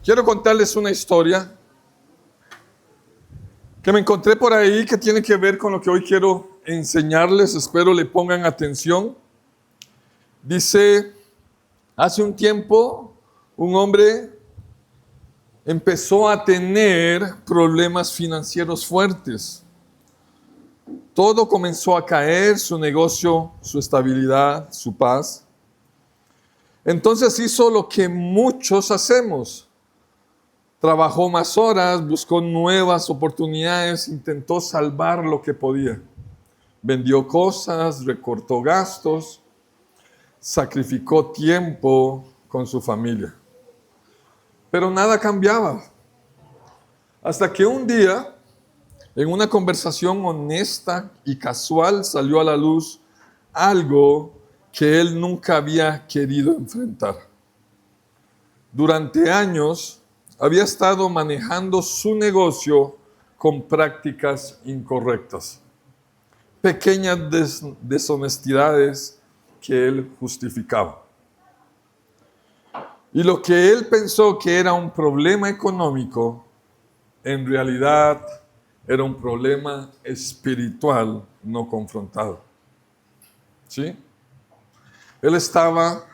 Quiero contarles una historia que me encontré por ahí que tiene que ver con lo que hoy quiero enseñarles. Espero le pongan atención. Dice, hace un tiempo un hombre empezó a tener problemas financieros fuertes. Todo comenzó a caer, su negocio, su estabilidad, su paz. Entonces hizo lo que muchos hacemos. Trabajó más horas, buscó nuevas oportunidades, intentó salvar lo que podía. Vendió cosas, recortó gastos, sacrificó tiempo con su familia. Pero nada cambiaba. Hasta que un día, en una conversación honesta y casual, salió a la luz algo que él nunca había querido enfrentar. Durante años había estado manejando su negocio con prácticas incorrectas, pequeñas deshonestidades que él justificaba. Y lo que él pensó que era un problema económico, en realidad era un problema espiritual no confrontado. ¿Sí? Él estaba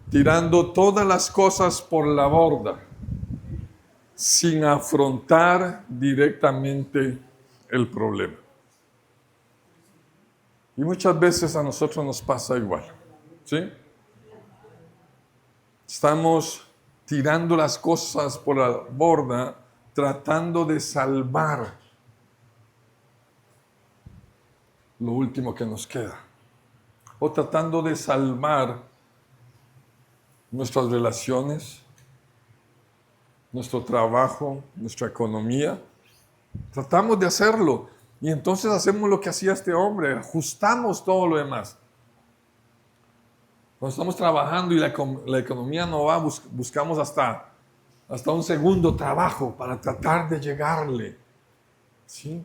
tirando todas las cosas por la borda, sin afrontar directamente el problema. Y muchas veces a nosotros nos pasa igual, ¿sí? Estamos tirando las cosas por la borda, tratando de salvar lo último que nos queda. O tratando de salvar nuestras relaciones, nuestro trabajo, nuestra economía. Tratamos de hacerlo. Y entonces hacemos lo que hacía este hombre, ajustamos todo lo demás. Cuando estamos trabajando y la economía no va, buscamos hasta un segundo trabajo para tratar de llegarle. ¿Sí?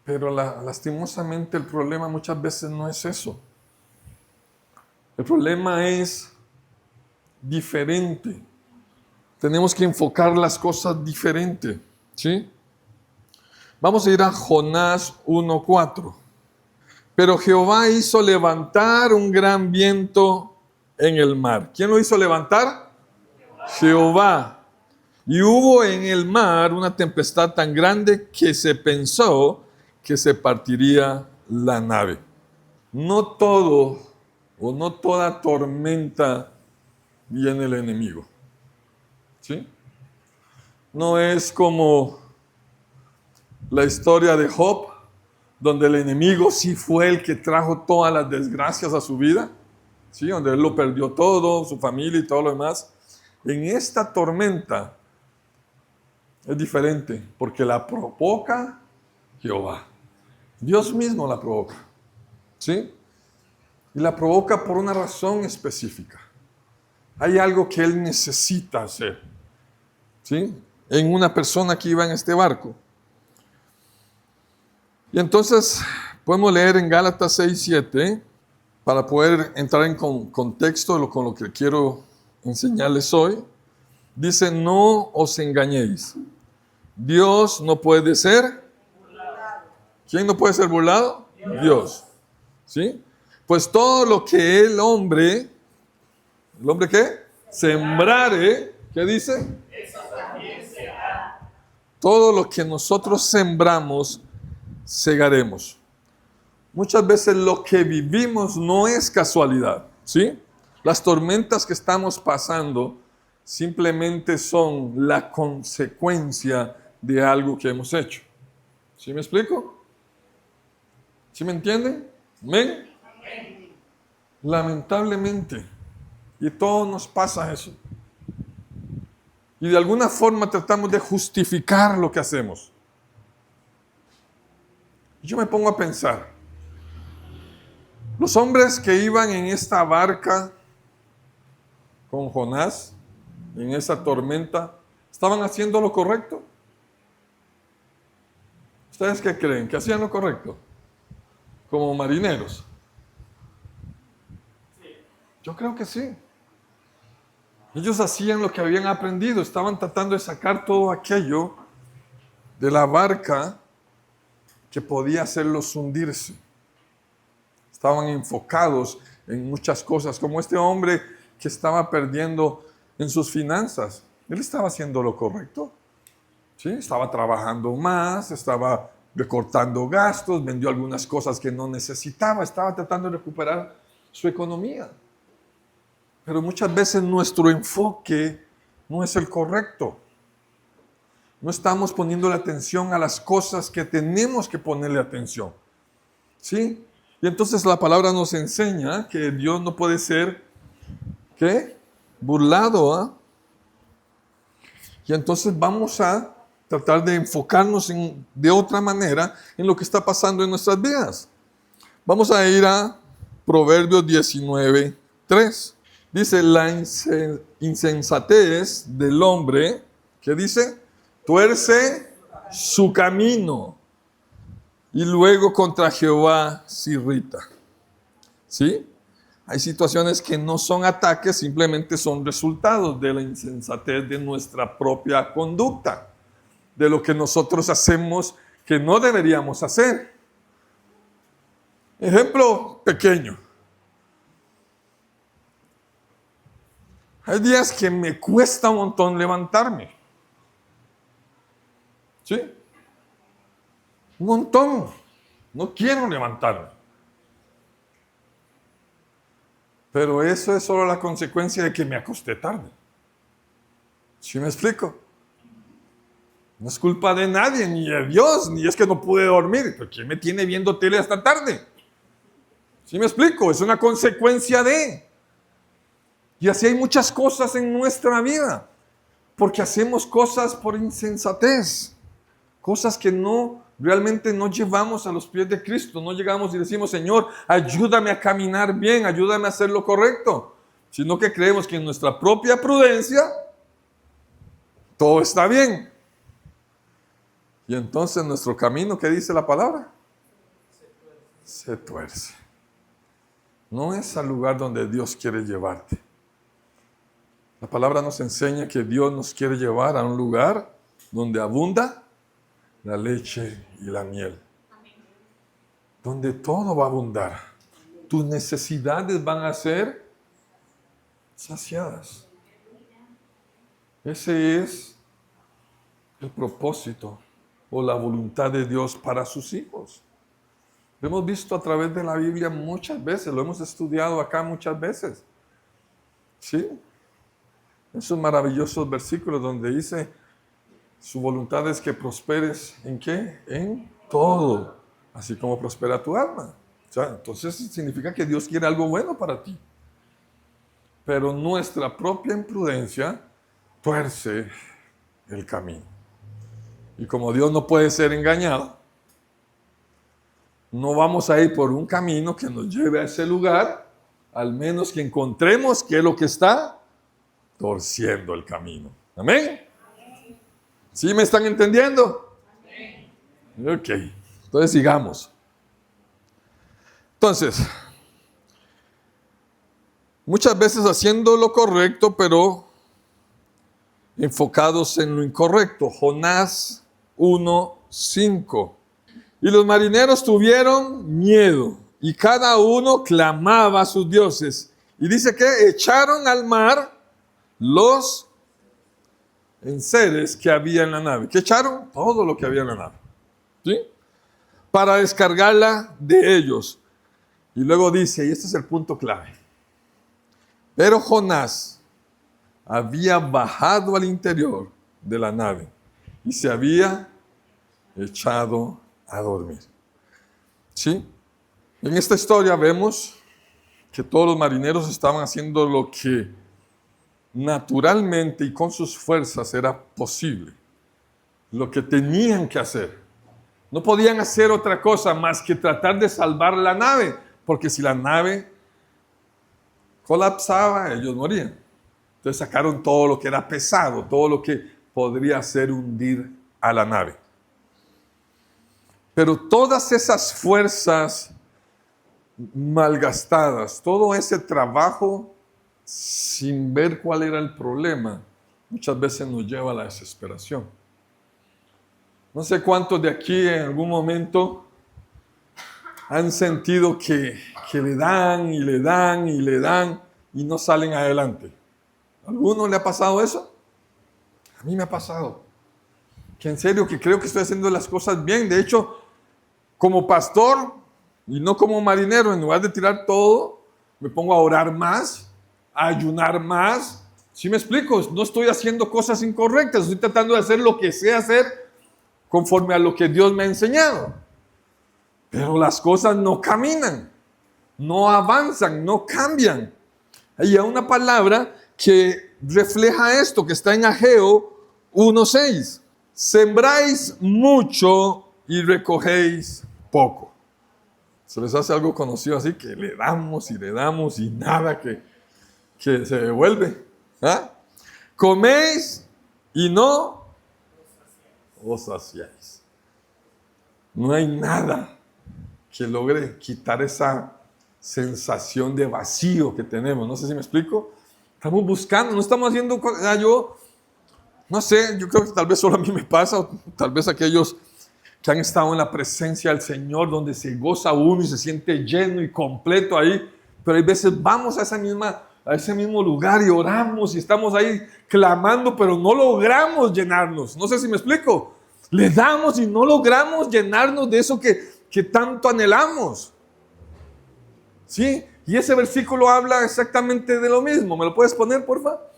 Pero lastimosamente el problema muchas veces no es eso. El problema es diferente. Tenemos que enfocar las cosas diferente. ¿Sí? Vamos a ir a Jonás 1:4. Pero Jehová hizo levantar un gran viento en el mar. ¿Quién lo hizo levantar? Jehová. Y hubo en el mar una tempestad tan grande que se pensó que se partiría la nave. No todo o no toda tormenta viene el enemigo. ¿Sí? No es como la historia de Job, donde el enemigo sí fue el que trajo todas las desgracias a su vida, ¿sí? Donde él lo perdió todo, su familia y todo lo demás. En esta tormenta es diferente, porque la provoca Jehová. Dios mismo la provoca, ¿sí? Y la provoca por una razón específica. Hay algo que él necesita hacer, ¿sí? En una persona que iba en este barco. Y entonces podemos leer en Gálatas 6:7 para poder entrar en contexto con lo que quiero enseñarles hoy. Dice, no os engañéis. Dios no puede ser burlado. ¿Quién no puede ser burlado? Dios. ¿Sí? Pues todo lo que ¿el hombre qué? Sembrare, ¿qué dice? Eso también será. Todo lo que nosotros sembramos, segaremos. Muchas veces lo que vivimos no es casualidad, ¿sí? Las tormentas que estamos pasando simplemente son la consecuencia de algo que hemos hecho. ¿Sí me explico? ¿Sí me entienden? ¿Amén? Lamentablemente, y todo nos pasa eso. Y de alguna forma tratamos de justificar lo que hacemos. Yo me pongo a pensar, los hombres que iban en esta barca con Jonás, en esa tormenta, ¿estaban haciendo lo correcto? ¿Ustedes qué creen? ¿Que hacían lo correcto? Como marineros. Yo creo que sí. Ellos hacían lo que habían aprendido, estaban tratando de sacar todo aquello de la barca que podía hacerlos hundirse. Estaban enfocados en muchas cosas, como este hombre que estaba perdiendo en sus finanzas. Él estaba haciendo lo correcto, ¿sí? Estaba trabajando más, estaba recortando gastos, vendió algunas cosas que no necesitaba, estaba tratando de recuperar su economía. Pero muchas veces nuestro enfoque no es el correcto. No estamos poniéndole atención a las cosas que tenemos que ponerle atención, ¿sí? Y entonces la palabra nos enseña que Dios no puede ser, ¿qué? Burlado, ¿ah? Y entonces vamos a tratar de enfocarnos de otra manera en lo que está pasando en nuestras vidas. Vamos a ir a Proverbios 19:3. Dice, la insensatez del hombre, ¿qué dice? Tuerce su camino y luego contra Jehová se irrita. ¿Sí? Hay situaciones que no son ataques, simplemente son resultados de la insensatez de nuestra propia conducta, de lo que nosotros hacemos que no deberíamos hacer. Ejemplo pequeño. Hay días que me cuesta un montón levantarme. ¿Sí? Un montón. No quiero levantarme. Pero eso es solo la consecuencia de que me acosté tarde. ¿Sí me explico? No es culpa de nadie, ni de Dios, ni es que no pude dormir. ¿Pero quién me tiene viendo tele hasta tarde? ¿Sí me explico? Es una consecuencia de... Y así hay muchas cosas en nuestra vida, porque hacemos cosas por insensatez, cosas que realmente no llevamos a los pies de Cristo, no llegamos y decimos, Señor, ayúdame a caminar bien, ayúdame a hacer lo correcto, sino que creemos que en nuestra propia prudencia todo está bien. Y entonces nuestro camino, ¿qué dice la palabra? Se tuerce. No es al lugar donde Dios quiere llevarte. La palabra nos enseña que Dios nos quiere llevar a un lugar donde abunda la leche y la miel. Donde todo va a abundar. Tus necesidades van a ser saciadas. Ese es el propósito o la voluntad de Dios para sus hijos. Lo hemos visto a través de la Biblia muchas veces, lo hemos estudiado acá muchas veces. ¿Sí? Esos maravillosos versículos donde dice, su voluntad es que prosperes, ¿en qué? En todo, así como prospera tu alma. O sea, entonces significa que Dios quiere algo bueno para ti. Pero nuestra propia imprudencia tuerce el camino. Y como Dios no puede ser engañado, no vamos a ir por un camino que nos lleve a ese lugar, al menos que encontremos qué es lo que está torciendo el camino. ¿Amén? ¿Sí me están entendiendo? Amén. Ok, entonces sigamos. Entonces, muchas veces haciendo lo correcto, pero enfocados en lo incorrecto. Jonás 1:5. Y los marineros tuvieron miedo, y cada uno clamaba a sus dioses. Y dice que echaron al mar los enseres que había en la nave. ¿Qué echaron? Todo lo que había en la nave. ¿Sí? Para descargarla de ellos. Y luego dice, y este es el punto clave. Pero Jonás había bajado al interior de la nave y se había echado a dormir. ¿Sí? En esta historia vemos que todos los marineros estaban haciendo lo que naturalmente y con sus fuerzas era posible. Lo que tenían que hacer. No podían hacer otra cosa más que tratar de salvar la nave, porque si la nave colapsaba, ellos morían. Entonces sacaron todo lo que era pesado, todo lo que podría hacer hundir a la nave. Pero todas esas fuerzas malgastadas, todo ese trabajo sin ver cuál era el problema, muchas veces nos lleva a la desesperación. No sé cuántos de aquí en algún momento han sentido que le dan y le dan y le dan y no salen adelante. ¿A alguno le ha pasado eso? A mí me ha pasado. Que en serio, que creo que estoy haciendo las cosas bien. De hecho, como pastor y no como marinero, en lugar de tirar todo, me pongo a orar más, a ayunar más. ¿Sí me explico? No estoy haciendo cosas incorrectas, estoy tratando de hacer lo que sé hacer conforme a lo que Dios me ha enseñado. Pero las cosas no caminan, no avanzan, no cambian. Hay una palabra que refleja esto, que está en Ageo 1:6. Sembráis mucho y recogéis poco. Se les hace algo conocido así, que le damos y nada que se devuelve. ¿Ah? Coméis y no os saciáis. No hay nada que logre quitar esa sensación de vacío que tenemos. No sé si me explico. Estamos buscando, no estamos haciendo cosas. Yo no sé, yo creo que tal vez solo a mí me pasa, o tal vez aquellos que han estado en la presencia del Señor, donde se goza uno y se siente lleno y completo ahí, pero hay veces vamos a ese mismo lugar y oramos y estamos ahí clamando, pero no logramos llenarnos. No sé si me explico. Le damos y no logramos llenarnos de eso que tanto anhelamos. ¿Sí? Y ese versículo habla exactamente de lo mismo. ¿Me lo puedes poner, por favor?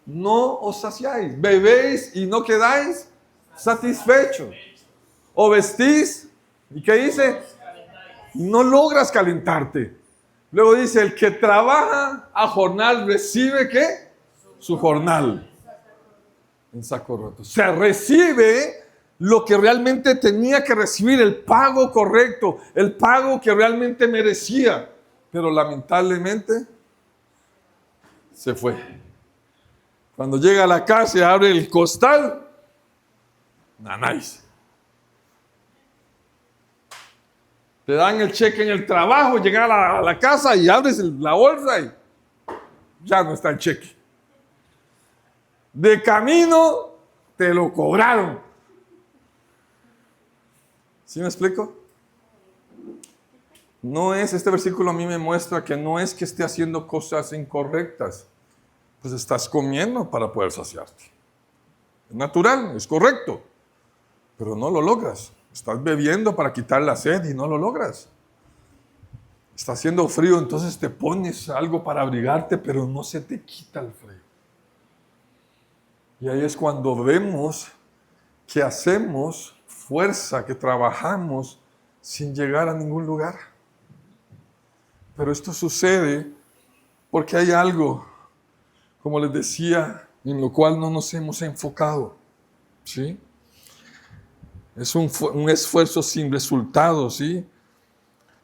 No os saciáis, bebéis y no quedáis satisfechos. O vestís, ¿y qué dice? No logras calentarte. Luego dice, el que trabaja a jornal recibe, ¿qué? Su jornal. En saco roto. Se recibe lo que realmente tenía que recibir, el pago correcto, el pago que realmente merecía. Pero lamentablemente se fue. Cuando llega a la casa y abre el costal, nanáis. Te dan el cheque en el trabajo, llegas a la casa y abres la bolsa y ya no está el cheque. De camino te lo cobraron. ¿Sí me explico? No es, este versículo a mí me muestra que no es que esté haciendo cosas incorrectas. Pues estás comiendo para poder saciarte. Es natural, es correcto, pero no lo logras. Estás bebiendo para quitar la sed y no lo logras. Está haciendo frío, entonces te pones algo para abrigarte, pero no se te quita el frío. Y ahí es cuando vemos que hacemos fuerza, que trabajamos sin llegar a ningún lugar. Pero esto sucede porque hay algo, como les decía, en lo cual no nos hemos enfocado. ¿Sí? Es un esfuerzo sin resultados, ¿sí?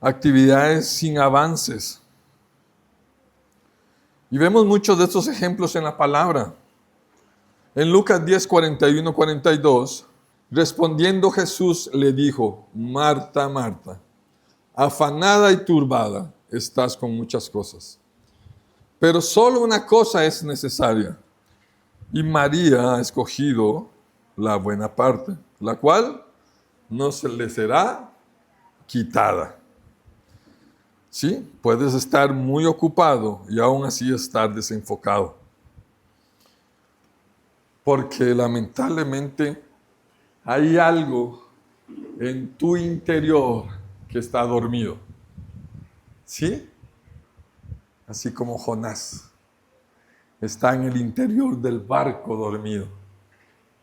Actividades sin avances. Y vemos muchos de estos ejemplos en la palabra. En Lucas 10, 41, 42, respondiendo Jesús le dijo, Marta, Marta, afanada y turbada estás con muchas cosas, pero solo una cosa es necesaria, y María ha escogido la buena parte, la cual no se le será quitada. ¿Sí? Puedes estar muy ocupado y aún así estar desenfocado. Porque lamentablemente hay algo en tu interior que está dormido. ¿Sí? Así como Jonás está en el interior del barco dormido.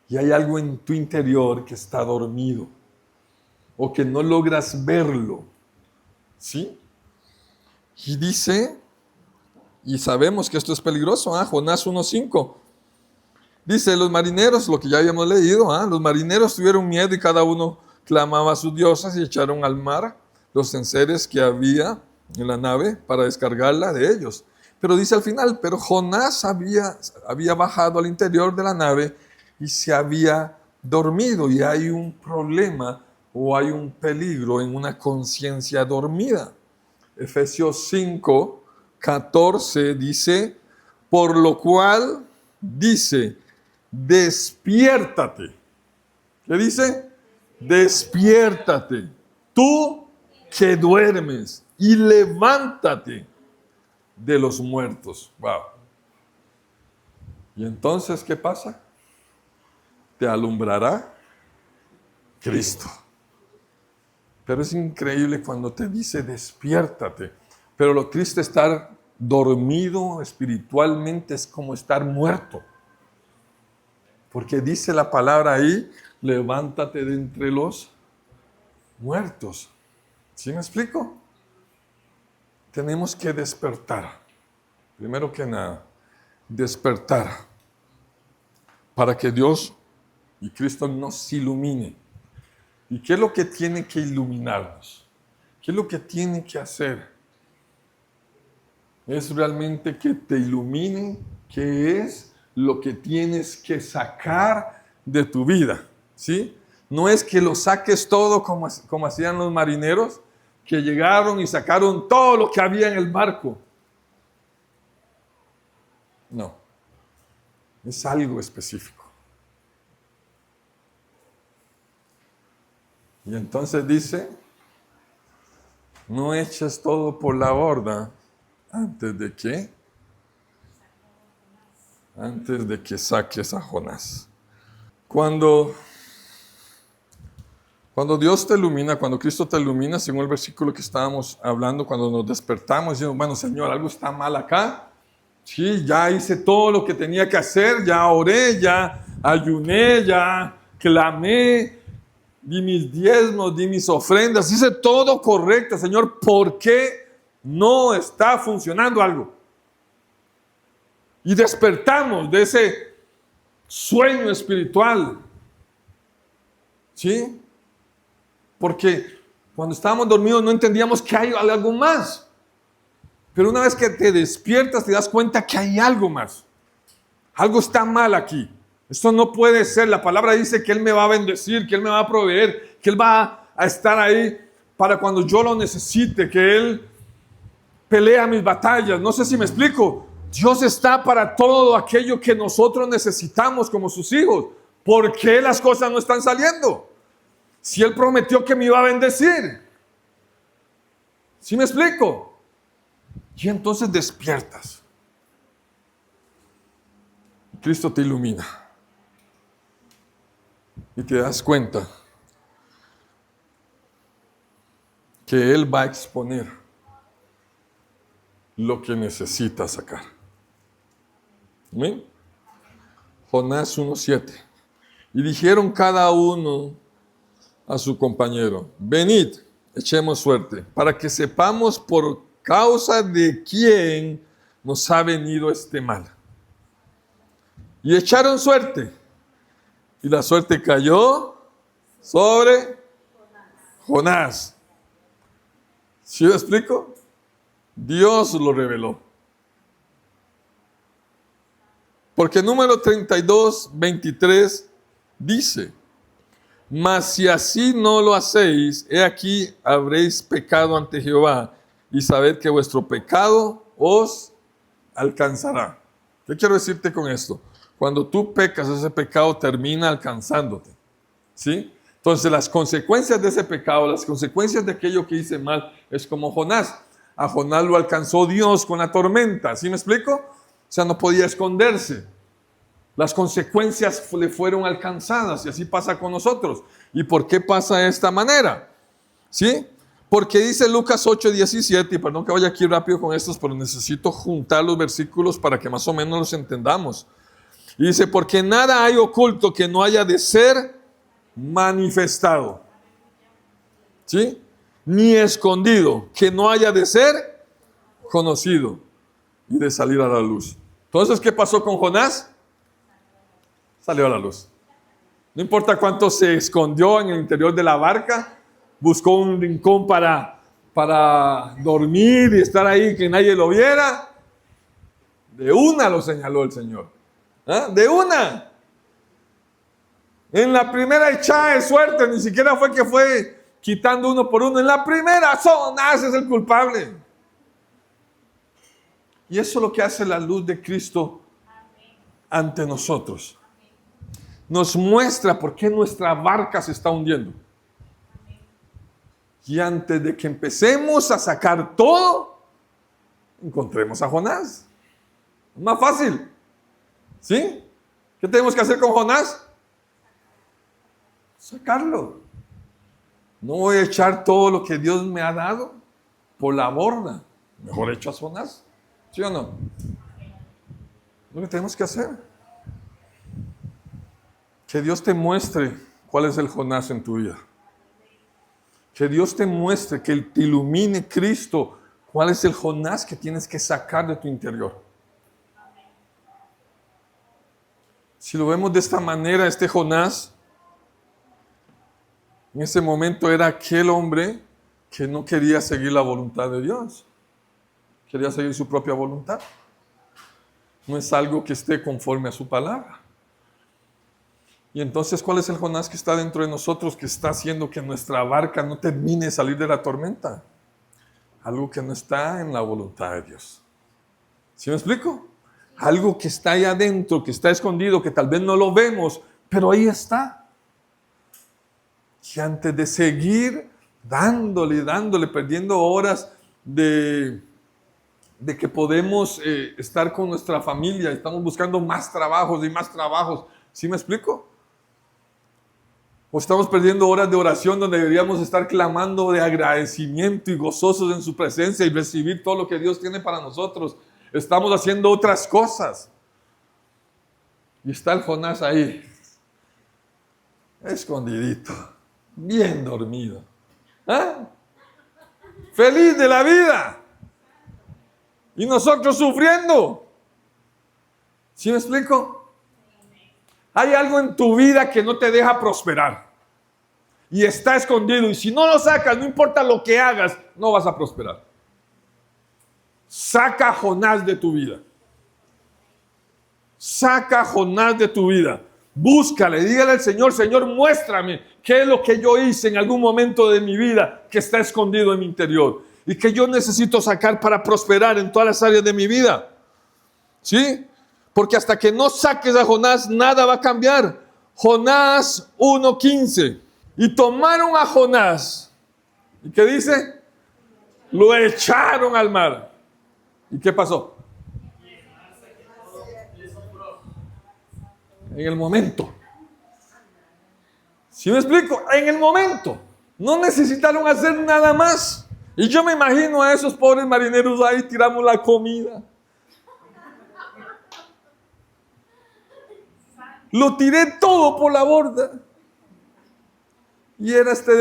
Y hay algo en tu interior que está dormido o que no logras verlo. ¿Sí? Y dice, y sabemos que esto es peligroso, Jonás 1:5. Dice, los marineros, lo que ya habíamos leído, los marineros tuvieron miedo y cada uno clamaba a sus diosas y echaron al mar los enseres que había en la nave para descargarla de ellos. Pero dice al final, pero Jonás había bajado al interior de la nave y se había dormido. Y hay un problema o hay un peligro en una conciencia dormida. Efesios 5, 14 dice, por lo cual dice, despiértate. ¿Qué dice? Despiértate, tú que duermes, y levántate de los muertos. Wow. ¿Y entonces qué pasa? Te alumbrará Cristo. Pero es increíble cuando te dice despiértate. Pero lo triste es estar dormido espiritualmente, es como estar muerto. Porque dice la palabra ahí, levántate de entre los muertos. ¿Sí me explico? Tenemos que despertar. Primero que nada, despertar. Para que Dios y Cristo nos ilumine. ¿Y qué es lo que tiene que iluminarnos? ¿Qué es lo que tiene que hacer? Es realmente que te ilumine qué es lo que tienes que sacar de tu vida, ¿sí? No es que lo saques todo como hacían los marineros, que llegaron y sacaron todo lo que había en el barco. No, es algo específico. Y entonces dice, no eches todo por la borda antes de que saques a Jonás. Cuando Dios te ilumina, cuando Cristo te ilumina, según el versículo que estábamos hablando, cuando nos despertamos, decimos, bueno, Señor, algo está mal acá. Sí, ya hice todo lo que tenía que hacer, ya oré, ya ayuné, ya clamé, di mis diezmos, di mis ofrendas, hice todo correcto, Señor. ¿Por qué no está funcionando algo? Y despertamos de ese sueño espiritual. ¿Sí? Porque cuando estábamos dormidos no entendíamos que hay algo más. Pero una vez que te despiertas te das cuenta que hay algo más. Algo está mal aquí. Esto no puede ser. La palabra dice que Él me va a bendecir, que Él me va a proveer, que Él va a estar ahí para cuando yo lo necesite, que Él pelea mis batallas. No sé si me explico. Dios está para todo aquello que nosotros necesitamos como sus hijos. ¿Por qué las cosas no están saliendo? Si Él prometió que me iba a bendecir. ¿Sí me explico? Y entonces despiertas. Cristo te ilumina. Y te das cuenta que Él va a exponer lo que necesitas sacar. ¿Amén? Jonás 1:7. Y dijeron cada uno a su compañero, venid, echemos suerte, para que sepamos por causa de quién nos ha venido este mal. Y echaron suerte. Y la suerte cayó sobre Jonás. ¿Sí me explico? Dios lo reveló. Porque número 32:23 dice, mas si así no lo hacéis, he aquí habréis pecado ante Jehová, y sabed que vuestro pecado os alcanzará. ¿Qué quiero decirte con esto? Cuando tú pecas, ese pecado termina alcanzándote. ¿Sí? Entonces las consecuencias de ese pecado, las consecuencias de aquello que hice mal, es como Jonás. A Jonás lo alcanzó Dios con la tormenta. ¿Sí me explico? O sea, no podía esconderse. Las consecuencias le fueron alcanzadas y así pasa con nosotros. ¿Y por qué pasa de esta manera? ¿Sí? Porque dice Lucas 8:17, y perdón que vaya aquí rápido con estos, pero necesito juntar los versículos para que más o menos los entendamos. Y dice, porque nada hay oculto que no haya de ser manifestado. ¿Sí? Ni escondido que no haya de ser conocido y de salir a la luz. Entonces, ¿qué pasó con Jonás? Salió a la luz. No importa cuánto se escondió en el interior de la barca, buscó un rincón para dormir y estar ahí que nadie lo viera. De una lo señaló el Señor. ¿Ah? De una. En la primera echada de suerte, ni siquiera fue que fue quitando uno por uno. En la primera, Jonás es el culpable. Y eso es lo que hace la luz de Cristo ante nosotros. Nos muestra por qué nuestra barca se está hundiendo. Y antes de que empecemos a sacar todo, encontremos a Jonás. Es más fácil. ¿Sí? ¿Qué tenemos que hacer con Jonás? Sacarlo. No voy a echar todo lo que Dios me ha dado por la borda. Mejor echo a Jonás. ¿Sí o no? Lo que tenemos que hacer. Que Dios te muestre cuál es el Jonás en tu vida. Que Dios te muestre, que te ilumine Cristo, cuál es el Jonás que tienes que sacar de tu interior. Si lo vemos de esta manera, este Jonás, en ese momento era aquel hombre que no quería seguir la voluntad de Dios. Quería seguir su propia voluntad. No es algo que esté conforme a su palabra. Y entonces, ¿cuál es el Jonás que está dentro de nosotros, que está haciendo que nuestra barca no termine de salir de la tormenta? Algo que no está en la voluntad de Dios. ¿Sí me explico? Algo que está ahí adentro, que está escondido, que tal vez no lo vemos, pero ahí está. Y antes de seguir dándole, perdiendo horas de que podemos estar con nuestra familia, estamos buscando más trabajos y más trabajos. ¿Sí me explico? O estamos perdiendo horas de oración donde deberíamos estar clamando de agradecimiento y gozosos en su presencia y recibir todo lo que Dios tiene para nosotros. Estamos haciendo otras cosas. Y está el Jonás ahí, escondidito, bien dormido. ¿Ah? Feliz de la vida. Y nosotros sufriendo. ¿Sí me explico? Hay algo en tu vida que no te deja prosperar. Y está escondido. Y si no lo sacas, no importa lo que hagas, no vas a prosperar. Saca a Jonás de tu vida. Saca a Jonás de tu vida. Búscale, dígale al Señor, Señor, muéstrame qué es lo que yo hice en algún momento de mi vida que está escondido en mi interior y que yo necesito sacar para prosperar en todas las áreas de mi vida. ¿Sí? Porque hasta que no saques a Jonás, nada va a cambiar. Jonás 1:15. Y tomaron a Jonás. ¿Y qué dice? Lo echaron al mar. ¿Y qué pasó? En el momento. ¿Sí me explico? En el momento. No necesitaron hacer nada más. Y yo me imagino a esos pobres marineros ahí, tiramos la comida. Lo tiré todo por la borda. Y era este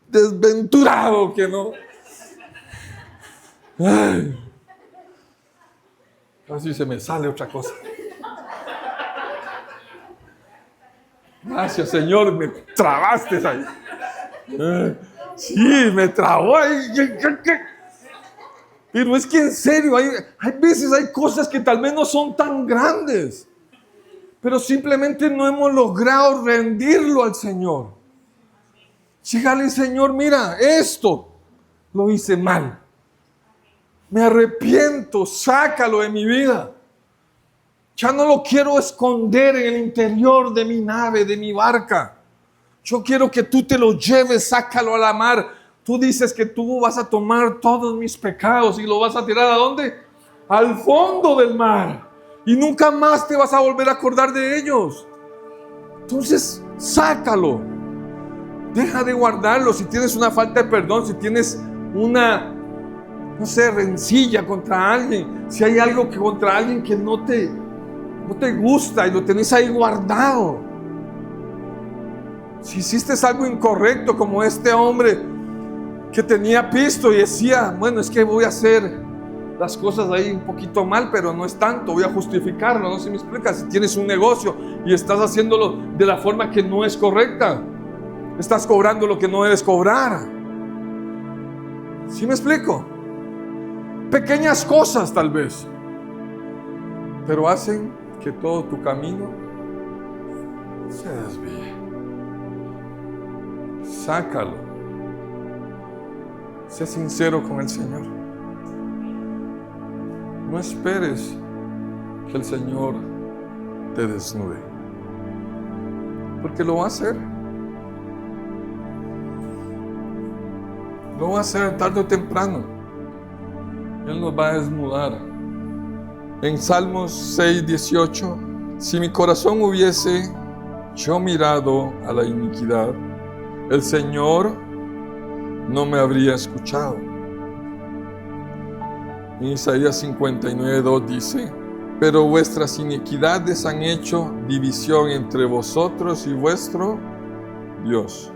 desventurado que no. Ay. Así se me sale otra cosa. Gracias, Señor, me trabaste ahí. Sí, me trabó ahí. Pero es que en serio, hay veces hay cosas que tal vez no son tan grandes, pero simplemente no hemos logrado rendirlo al Señor. Dígale, Señor, mira, esto lo hice mal. Me arrepiento, sácalo de mi vida. Ya no lo quiero esconder en el interior de mi nave, de mi barca. Yo quiero que tú te lo lleves, sácalo a la mar. Tú dices que tú vas a tomar todos mis pecados y lo vas a tirar ¿a dónde? Al fondo del mar. Y nunca más te vas a volver a acordar de ellos. Entonces, sácalo. Deja de guardarlo. Si tienes una falta de perdón, si tienes una, no sé, rencilla contra alguien, si hay algo que contra alguien que no te gusta y lo tenés ahí guardado. Si hiciste algo incorrecto, como este hombre que tenía pisto y decía, bueno, es que voy a hacer las cosas ahí un poquito mal, pero no es tanto, voy a justificarlo. No se me explica. Si tienes un negocio y estás haciéndolo de la forma que no es correcta, estás cobrando lo que no debes cobrar. ¿Sí me explico? Pequeñas cosas tal vez, pero hacen que todo tu camino se desvíe. Sácalo. Sé sincero con el Señor. No esperes que el Señor te desnude, porque lo va a hacer. Lo va a hacer tarde o temprano. Él nos va a desnudar. En Salmos 6:18, si mi corazón hubiese yo mirado a la iniquidad, el Señor no me habría escuchado. En Isaías 59:2 dice, pero vuestras iniquidades han hecho división entre vosotros y vuestro Dios,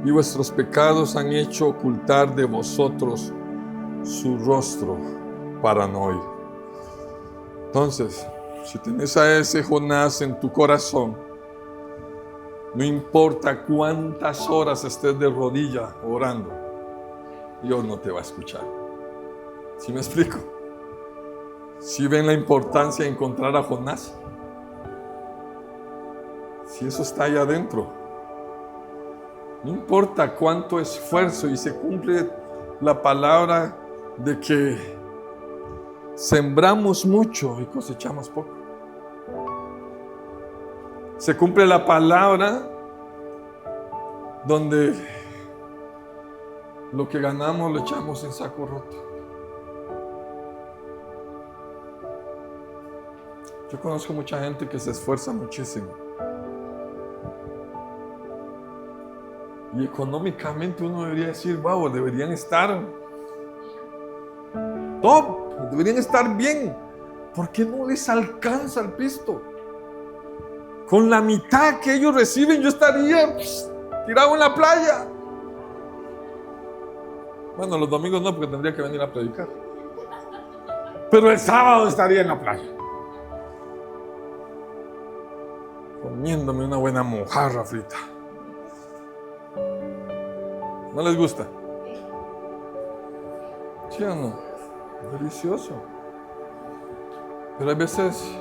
y vuestros pecados han hecho ocultar de vosotros su rostro para no oír. Entonces, si tenés a ese Jonás en tu corazón, no importa cuántas horas estés de rodilla orando, Dios no te va a escuchar. ¿Sí me explico? ¿Sí ven la importancia de encontrar a Jonás? Si eso está ahí adentro, no importa cuánto esfuerzo, y se cumple la palabra de que sembramos mucho y cosechamos poco. Se cumple la palabra donde lo que ganamos lo echamos en saco roto. Yo conozco mucha gente que se esfuerza muchísimo. Y económicamente uno debería decir, wow, deberían estar top, deberían estar bien. ¿Por qué no les alcanza el pisto? Con la mitad que ellos reciben, yo estaría tirado en la playa. Bueno, los domingos no, porque tendría que venir a predicar. Pero el sábado estaría en la playa, comiéndome una buena mojarra frita. ¿No les gusta? ¿Sí o no? Delicioso. Pero hay veces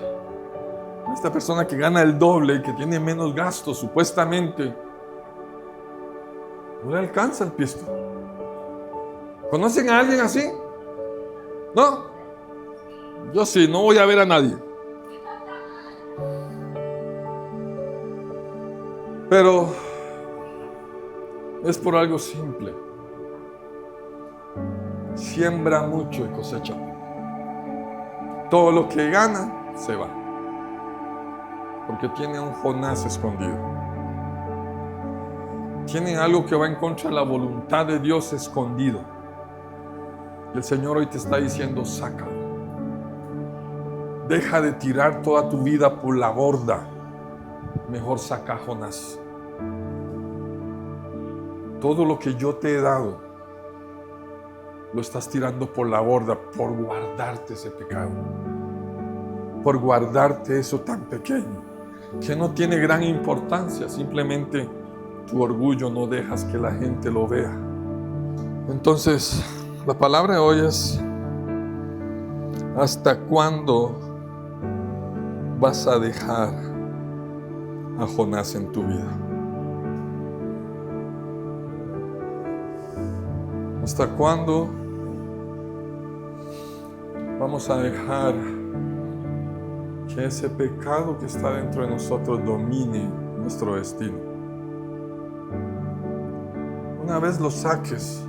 esta persona que gana el doble y que tiene menos gastos, supuestamente, no le alcanza el pisto. ¿Conocen a alguien así? ¿No? Yo sí, no voy a ver a nadie. Pero es por algo simple. Siembra mucho y cosecha poco. Todo lo que gana se va, porque tiene un Jonás escondido. Tiene algo que va en contra de la voluntad de Dios escondido. Y el Señor hoy te está diciendo, sácalo. Deja de tirar toda tu vida por la borda. Mejor saca a Jonás. Todo lo que yo te he dado, lo estás tirando por la borda por guardarte ese pecado. Por guardarte eso tan pequeño, que no tiene gran importancia. Simplemente tu orgullo no dejas que la gente lo vea. Entonces, la palabra de hoy es: ¿hasta cuándo vas a dejar a Jonás en tu vida? ¿Hasta cuándo vamos a dejar que ese pecado que está dentro de nosotros domine nuestro destino? Una vez lo saques,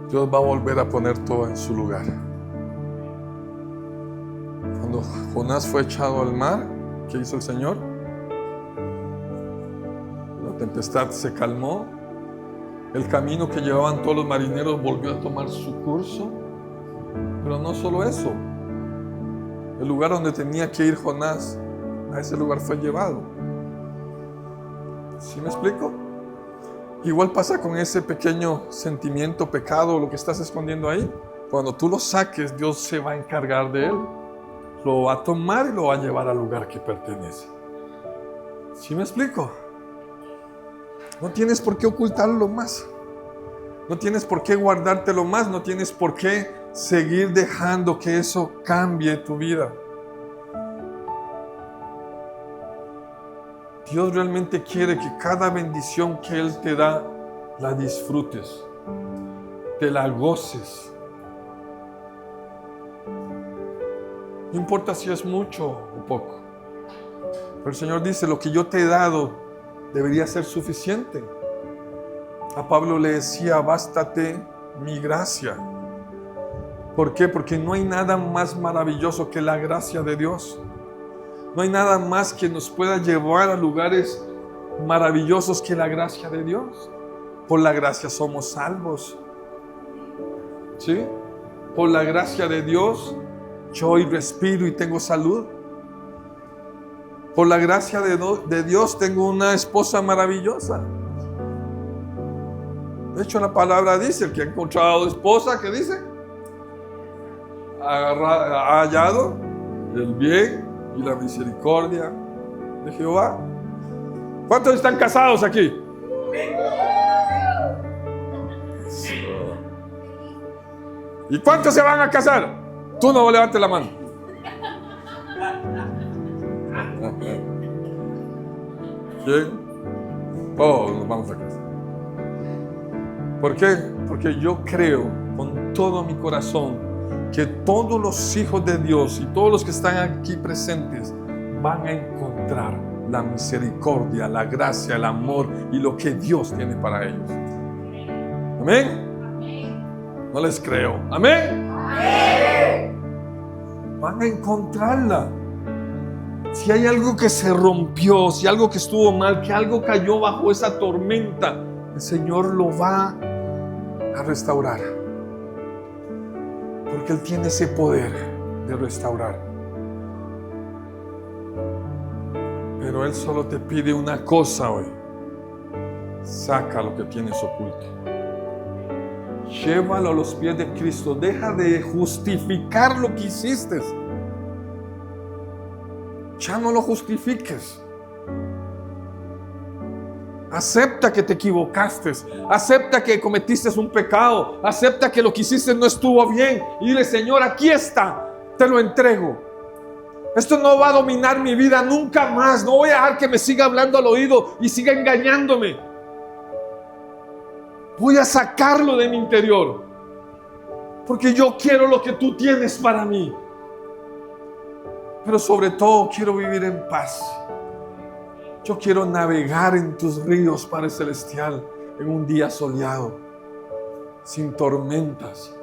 Dios va a volver a poner todo en su lugar. Cuando Jonás fue echado al mar, ¿qué hizo el Señor? La tempestad se calmó. El camino que llevaban todos los marineros volvió a tomar su curso. Pero no solo eso. El lugar donde tenía que ir Jonás, a ese lugar fue llevado. ¿Sí me explico? Igual pasa con ese pequeño sentimiento, pecado, lo que estás escondiendo ahí. Cuando tú lo saques, Dios se va a encargar de él. Lo va a tomar y lo va a llevar al lugar que pertenece. ¿Sí me explico? No tienes por qué ocultarlo más. No tienes por qué guardártelo más. No tienes por qué seguir dejando que eso cambie tu vida. Dios realmente quiere que cada bendición que Él te da, la disfrutes, te la goces. No importa si es mucho o poco. Pero el Señor dice, lo que yo te he dado debería ser suficiente. A Pablo le decía, bástate mi gracia. ¿Por qué? Porque no hay nada más maravilloso que la gracia de Dios. No hay nada más que nos pueda llevar a lugares maravillosos que la gracia de Dios. Por la gracia somos salvos. ¿Sí? Por la gracia de Dios, yo hoy respiro y tengo salud. Por la gracia de Dios tengo una esposa maravillosa. De hecho, la palabra dice, el que ha encontrado esposa, ¿qué dice? Ha hallado el bien y la misericordia de Jehová. ¿Cuántos están casados aquí? ¿Y cuántos se van a casar? Tú no levantes la mano. ¿Quién? Todos nos vamos a casar. ¿Por qué? Porque yo creo con todo mi corazón que todos los hijos de Dios y todos los que están aquí presentes van a encontrar la misericordia, la gracia, el amor y lo que Dios tiene para ellos. ¿Amén? No les creo. ¿Amén? Van a encontrarla. Si hay algo que se rompió, si algo que estuvo mal, que algo cayó bajo esa tormenta, el Señor lo va a restaurar. Porque Él tiene ese poder de restaurar. Pero Él solo te pide una cosa hoy. Saca lo que tienes oculto. Llévalo a los pies de Cristo. Deja de justificar lo que hiciste. Ya no lo justifiques. Acepta que te equivocaste. Acepta que cometiste un pecado. Acepta que lo que hiciste no estuvo bien. Y dile, Señor, aquí está. Te lo entrego. Esto no va a dominar mi vida nunca más. No voy a dejar que me siga hablando al oído y siga engañándome. Voy a sacarlo de mi interior. Porque yo quiero lo que tú tienes para mí. Pero sobre todo quiero vivir en paz. Yo quiero navegar en tus ríos, Padre Celestial, en un día soleado, sin tormentas,